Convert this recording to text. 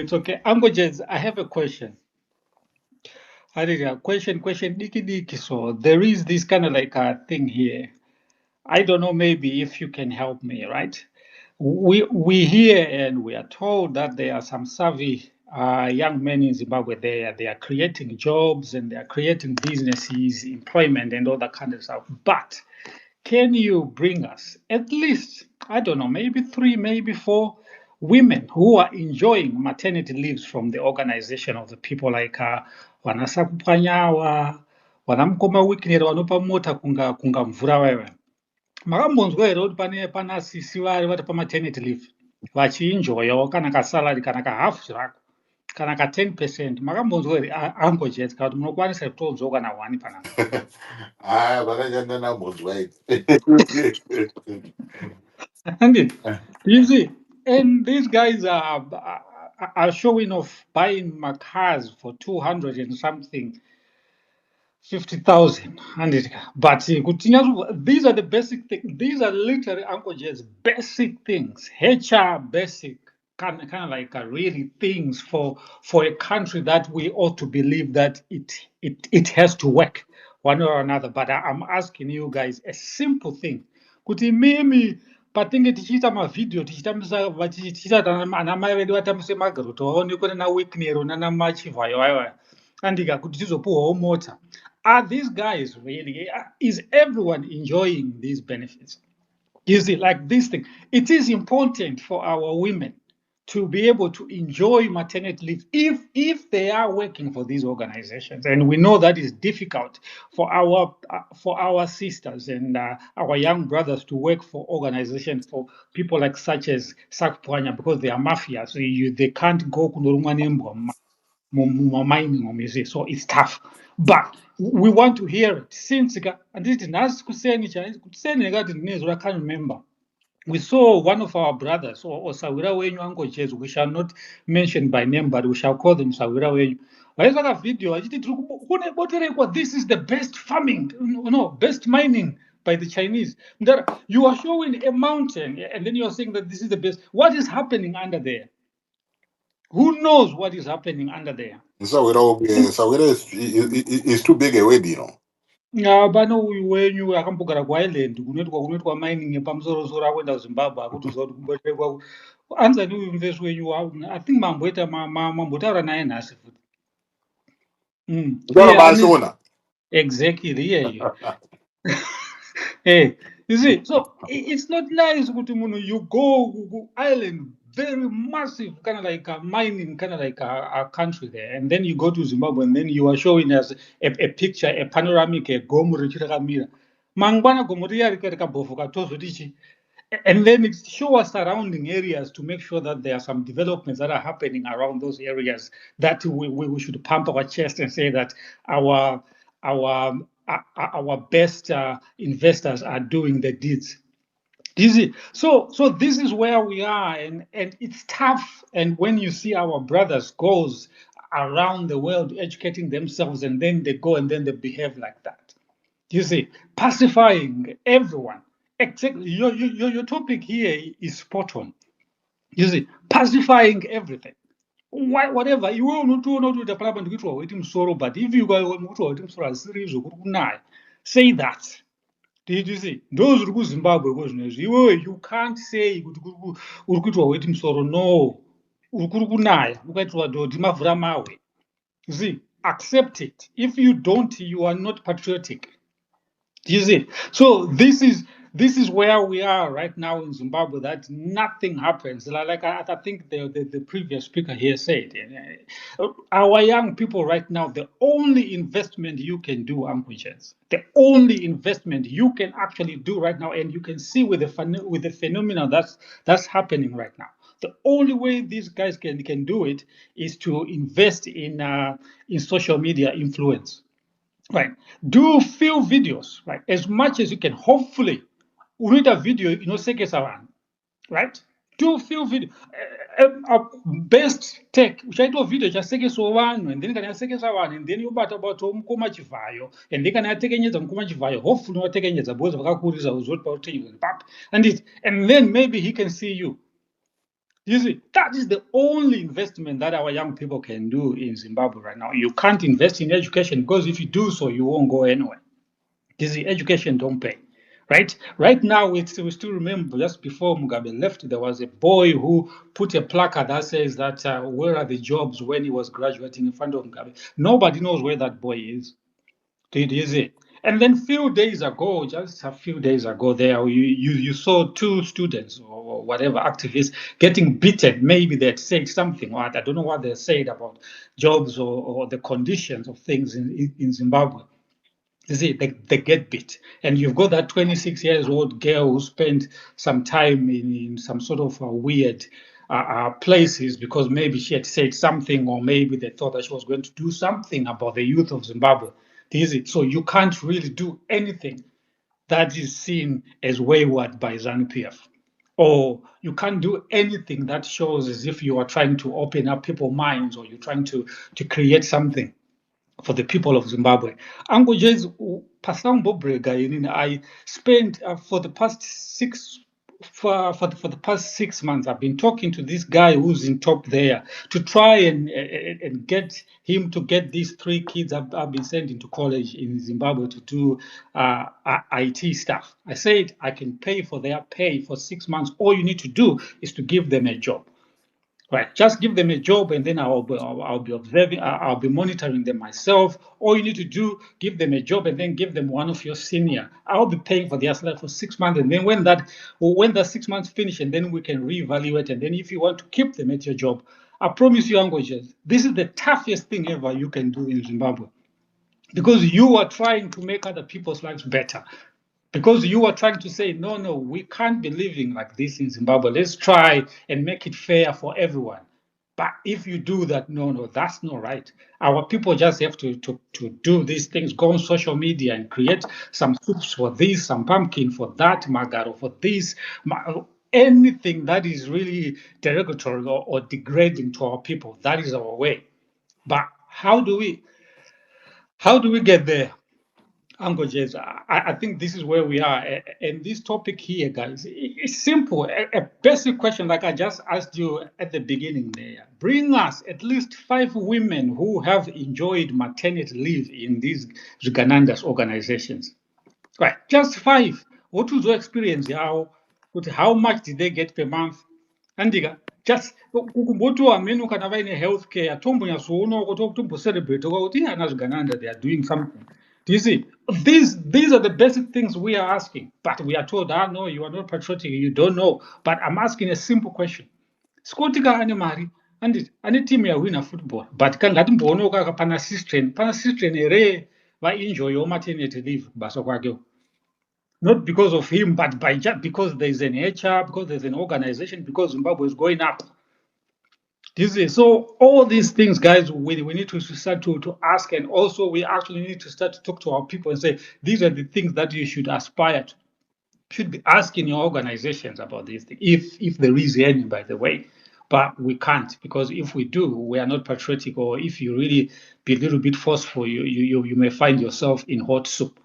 it's okay. Ambojets, I have a question. I did a question, diki diki. So there is this kind of like a thing here. I don't know, maybe if you can help me, right? We hear and we are told that there are some savvy young men in Zimbabwe. They are creating jobs and they are creating businesses, employment, and all that kind of stuff. But can you bring us at least, I don't know, maybe three, maybe four women who are enjoying maternity leaves from the organization of the people like Vanasakupwanyawa, Vanamkoma Wikner, Vanopa Mota kunga mvura wewe. Makambonzwa here kuti pana sisi vari pamatenity leave vachienjoyawo kana kasalary kana kahafu chirako kana ka10%. Makambonzwa here Uncle kana kuti munokwanisa kutonzwa kana 1 panapa. Vakanyanya nambonzwa And you see, and these guys are showing off buying my cars for 200 and something 50,000. But these are the basic things. These are literally Uncle J's basic things. HR basic kind of like really things for a country that we ought to believe that it has to work one or another. But I'm asking you guys a simple thing. Kuti mimi patinge tichiita mavideo tichiita anamai vedu vatambise magaroto vaonekwe nana Wiknero nana Machivhayo andika kuti tizopuhwawo mota. Are these guys really, is everyone enjoying these benefits? You see, like this thing, it is important for our women to be able to enjoy maternity leave if they are working for these organizations. And we know that is difficult for our sisters and our young brothers to work for organizations for people like such as Sakpwanya, because they are mafia, so they can't go kunorumwa nembwa mining, so it's tough. But we want to hear it. Since I can't remember. We saw one of our brothers, or Sawira Wenyu Uncle Jesu, we shall not mention by name, but we shall call them Sawira Wenyu. A video, this is the best farming, best mining by the Chinese. You are showing a mountain, and then you are saying that this is the best. What is happening under there? Who knows what is happening under there? Sawira is too big a word, Pano wenyu akambogara kuisland kunoitwa mining yepamusoro-soro akuenda kuzimbabwe akutoziva kuti kumbotekwa anzani uyu muvesi wenyu I think mambotaura naye nhasi futi. Exactly, iyeyo. Hey, you see, so it's not nice kuti you go to island, very massive, kind of like a mining, kind of like a country there, and then you go to Zimbabwe, and then you are showing us a picture, a panoramic, a gomu richiramira. Mangwana gomu rikabofuka tozodichi. And then it show us surrounding areas to make sure that there are some developments that are happening around those areas that we should pump our chest and say that our best investors are doing the deeds. You see, so this is where we are, and it's tough. And when you see our brothers goes around the world educating themselves, and then they go and then they behave like that. You see, pacifying everyone. Exactly, your topic here is spot on. You see, pacifying everything. Whatever you will not do the parliament waiting sorrow, but if you go waiting for a series of say that. Did you see those who Zimbabwe you can't say waiting sorrow, no. You see, accept it. If you don't, you are not patriotic. You see, so this is where we are right now in Zimbabwe, that nothing happens. Like I think the previous speaker here said, our young people right now, the only investment you can do, the only investment you can actually do right now, and you can see with the phenomenon that's happening right now. The only way these guys can do it is to invest in social media influence. Right. Do few videos, right? As much as you can. Hopefully, read a video, sekesavan, right? Do few video. Best take, which I do a video just sekesavan, and then can I sekesavan, and then you bat about mukoma chivayo, and they can take any mukoma chivayo. Hopefully, not take any of both of Kakuri's or Zot and then maybe he can see you. You see, that is the only investment that our young people can do in Zimbabwe right now. You can't invest in education because if you do so, you won't go anywhere. You see, education don't pay. Right now, we still remember just before Mugabe left, there was a boy who put a placard that says that where are the jobs when he was graduating in front of Mugabe. Nobody knows where that boy is. Did you see? And then few days ago, just a few days ago, there you saw two students or whatever activists getting beaten. Maybe they had said something, or I don't know what they said about jobs or the conditions of things in Zimbabwe. You see, they get beat. And you've got that 26 years old girl who spent some time in some sort of weird places because maybe she had said something, or maybe they thought that she was going to do something about the youth of Zimbabwe. Is it? So you can't really do anything that is seen as wayward by ZANU PF. Or you can't do anything that shows as if you are trying to open up people's minds, or you're trying to create something for the people of Zimbabwe. Uncle Jay's Pasambo Brega, I spent for the past for the past 6 months, I've been talking to this guy who's in top there to try and get him to get these three kids I've been sending to college in Zimbabwe to do IT stuff. I said I can pay for their pay for 6 months. All you need to do is to give them a job. Right, just give them a job, and then I'll be observing, I'll be monitoring them myself. All you need to do, give them a job, and then give them one of your senior. I'll be paying for their salary for 6 months, and then when that 6 months finish, and then we can reevaluate. And then if you want to keep them at your job, I promise you, Angojez, this is the toughest thing ever you can do in Zimbabwe, because you are trying to make other people's lives better. Because you are trying to say, no, no, we can't be living like this in Zimbabwe. Let's try and make it fair for everyone. But if you do that, no, no, that's not right. Our people just have to do these things, go on social media and create some soups for this, some pumpkin for that, magaro for this, anything that is really derogatory or degrading to our people. That is our way. But how do we get there? Uncle James, I think this is where we are. And this topic here, guys, it's simple. A basic question, like I just asked you at the beginning there. Bring us at least 5 women who have enjoyed maternity leave in these Ziganandas organizations. Right, just 5. What was your experience? How much did they get per month? Andika, just kukumbotu amenu kana vaine healthcare tombonyatsoona kuti tombocelebrate kuti ana Zigananda they are doing something. Do you see? These are the basic things we are asking, but we are told, no, you are not patriotic, you don't know. But I'm asking a simple question. Skotika ane mari, ane team ya winner football, but ngatimboona kaka pana sistren ere va enjoy your maternity leave basa kwake. Not because of him, but by just because there's an HR, because there's an organization, because Zimbabwe is going up. So all these things, guys, we need to start to ask, and also we actually need to start to talk to our people and say, these are the things that you should aspire to, should be asking your organizations about these things, if there is any, by the way. But we can't, because if we do, we are not patriotic, or if you really be a little bit forceful, you may find yourself in hot soup.